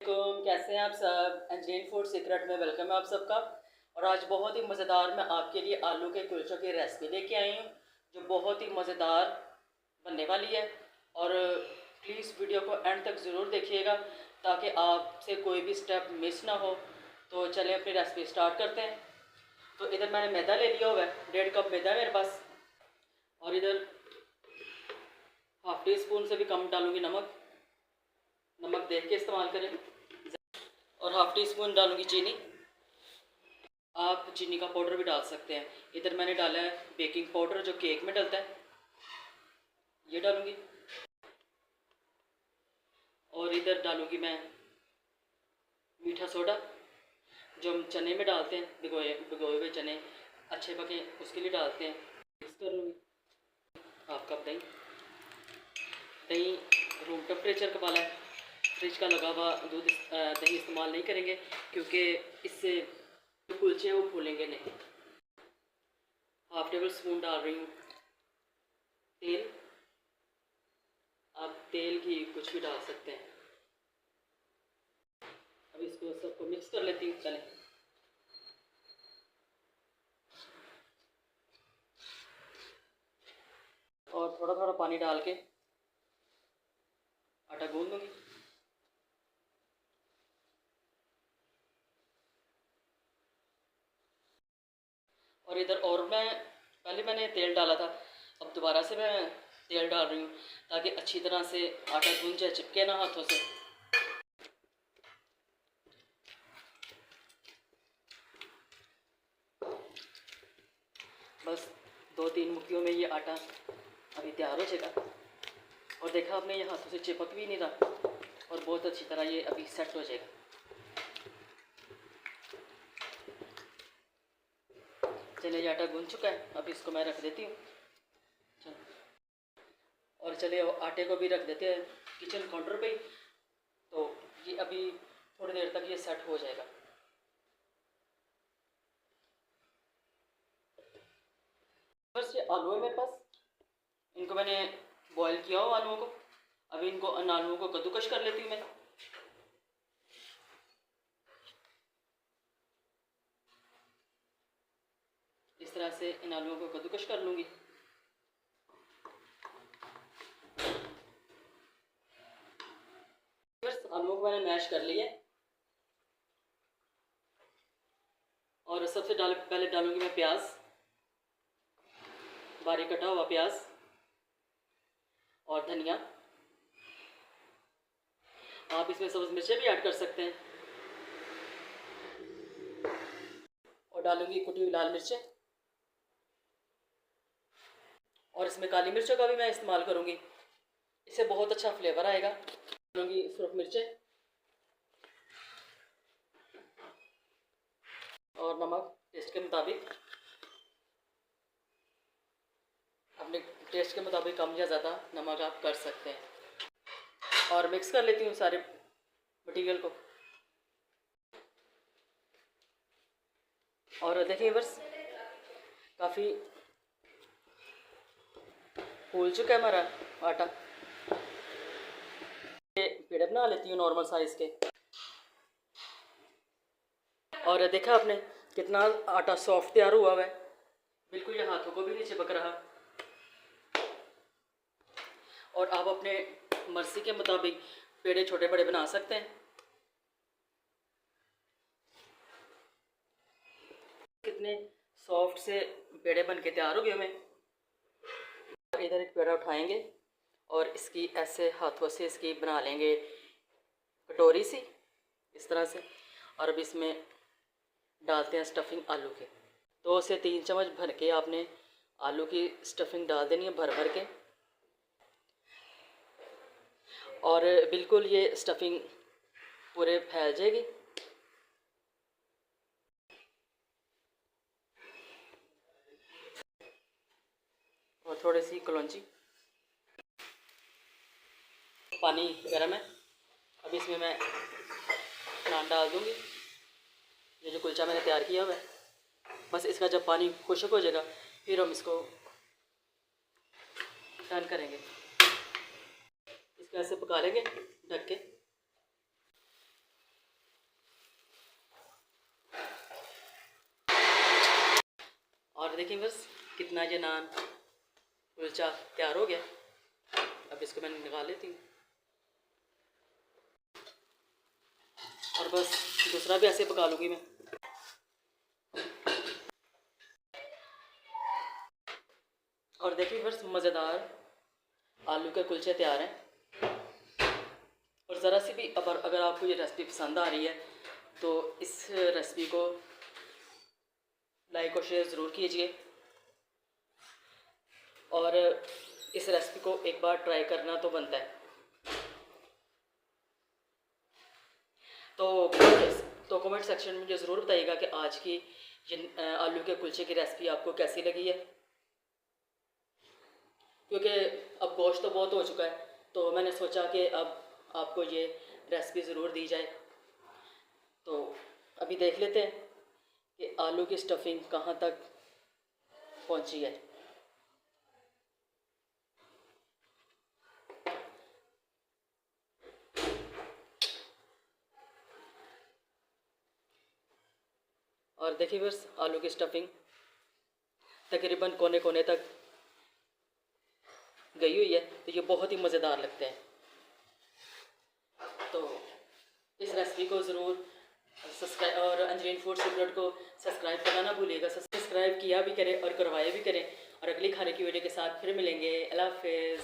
वालेकुम, कैसे हैं आप सब। इंडियन फूड सीक्रेट में वेलकम है आप सबका। और आज बहुत ही मज़ेदार मैं आपके लिए आलू के कुलचों की रेसिपी लेके आई हूँ जो बहुत ही मज़ेदार बनने वाली है। और प्लीज़ वीडियो को एंड तक ज़रूर देखिएगा ताकि आपसे कोई भी स्टेप मिस ना हो। तो चलें अपनी रेसिपी स्टार्ट करते हैं। तो इधर मैंने मैदा ले लिया हुआ है, 1.5 कप मैदा है मेरे पास। और इधर हाफ टी स्पून से भी कम डालूँगी नमक। नमक देख के इस्तेमाल करें। और हाफ टी स्पून डालूंगी चीनी। आप चीनी का पाउडर भी डाल सकते हैं। इधर मैंने डाला है बेकिंग पाउडर जो केक में डलता है, ये डालूंगी। और इधर डालूंगी मैं मीठा सोडा जो हम चने में डालते हैं, भिगोए हुए चने अच्छे पके उसके लिए डालते हैं। मिक्स कर लूँगी। हाफ कप दही। दही रूम टेम्परेचर का वाला है, फ्रिज का लगा हुआ दूध दही इस्तेमाल नहीं करेंगे क्योंकि इससे कुलचे वो फूलेंगे नहीं। हाफ टेबल स्पून डाल रही हूँ तेल। आप तेल घी कुछ भी डाल सकते हैं। अब इसको सबको मिक्स कर लेती हूँ। चलें। और थोड़ा थोड़ा पानी डाल के आटा गूंद दूँगी। और इधर और पहले मैंने तेल डाला था, अब दोबारा से मैं तेल डाल रही हूँ ताकि अच्छी तरह से आटा गूंद जाए, चिपके ना हाथों से। बस 2-3 मुट्ठियों में ये आटा अभी तैयार हो जाएगा। और देखा आपने ये हाथों से चिपक भी नहीं रहा और बहुत अच्छी तरह ये अभी सेट हो जाएगा। चलिए ये आटा गूंद चुका है, अब इसको मैं रख देती हूँ। और चलिए आटे को भी रख देते हैं किचन काउंटर पे। तो ये अभी थोड़ी देर तक ये सेट हो जाएगा। बस ये आलू है मेरे पास, इनको मैंने बॉईल किया हो आलूओं को। अभी इनको इन आलूओं को कद्दूकश कर लेती हूँ मैं। इस तरह से इन आलूओं को कद्दूकश कर लूँगी। आलूओं को मैंने मैश कर लिया। और सबसे पहले डालूंगी मैं प्याज, बारीक कटा हुआ प्याज और धनिया। आप इसमें सब्ज़ मिर्चें भी ऐड कर सकते हैं। और डालूंगी कुटी हुई लाल मिर्चें। और इसमें काली मिर्चों का भी मैं इस्तेमाल करूंगी, इससे बहुत अच्छा फ्लेवर आएगा। डालूंगी सुरख मिर्चें और नमक टेस्ट के मुताबिक। अपने टेस्ट के मुताबिक कम या ज़्यादा नमक आप कर सकते हैं। और मिक्स कर लेती हूँ सारे मटीरियल को। और देखिए बस काफ़ी फूल चुका है हमारा आटा। पेड़े बना लेती हूँ नॉर्मल साइज़ के। और देखा आपने कितना आटा सॉफ्ट तैयार हुआ है, बिल्कुल ये हाथों को भी नहीं चिपक रहा। और आप अपने मर्जी के मुताबिक पेड़े छोटे बड़े बना सकते हैं। कितने सॉफ्ट से पेड़े बन के तैयार हो गए हमें। इधर एक पेड़ा उठाएंगे और इसकी ऐसे हाथों से इसकी बना लेंगे कटोरी सी इस तरह से। और अब इसमें डालते हैं स्टफिंग आलू के। 2 से 3 चम्मच भर के आपने आलू की स्टफिंग डाल देनी है, भर भर के। और बिल्कुल ये स्टफिंग पूरे फैल जाएगी। और थोड़ी सी कलौंजी। पानी गर्म है, अब इसमें मैं नान डाल दूँगी। ये जो कुलचा मैंने तैयार किया हुआ है, बस इसका जब पानी खुश्क हो जाएगा फिर हम इसको टर्न करेंगे। इसको ऐसे पका लेंगे ढक के। देखिए बस कितना ये नान कुलचा तैयार हो गया। अब इसको मैं निकाल लेती हूँ और बस दूसरा भी ऐसे पका लूँगी मैं। और देखिए बस मज़ेदार आलू के कुलचे तैयार हैं। और ज़रा सी भी अगर आपको ये रेसिपी पसंद आ रही है तो इस रेसिपी को लाइक और शेयर ज़रूर कीजिए और इस रेसिपी को एक बार ट्राई करना तो बनता है। तो कमेंट सेक्शन में मुझे ज़रूर बताइएगा कि आज की आलू के कुलचे की रेसिपी आपको कैसी लगी है, क्योंकि अब गोश्त तो बहुत हो चुका है तो मैंने सोचा कि अब आपको ये रेसिपी ज़रूर दी जाए। तो अभी देख लेते हैं कि आलू की स्टफिंग कहाँ तक पहुँची है। और देखिए बस आलू की स्टफिंग तकरीबन कोने कोने तक गई हुई है, तो ये बहुत ही मज़ेदार लगते हैं। तो इस रेसिपी को ज़रूर सब्सक्राइब और अंजरीन फूड सीक्रेट को सब्सक्राइब करना ना भूलिएगा। सब्सक्राइब किया भी करें और करवाया भी करें। और अगली खाने की वीडियो के साथ फिर मिलेंगे। अल्लाह हाफ़िज़।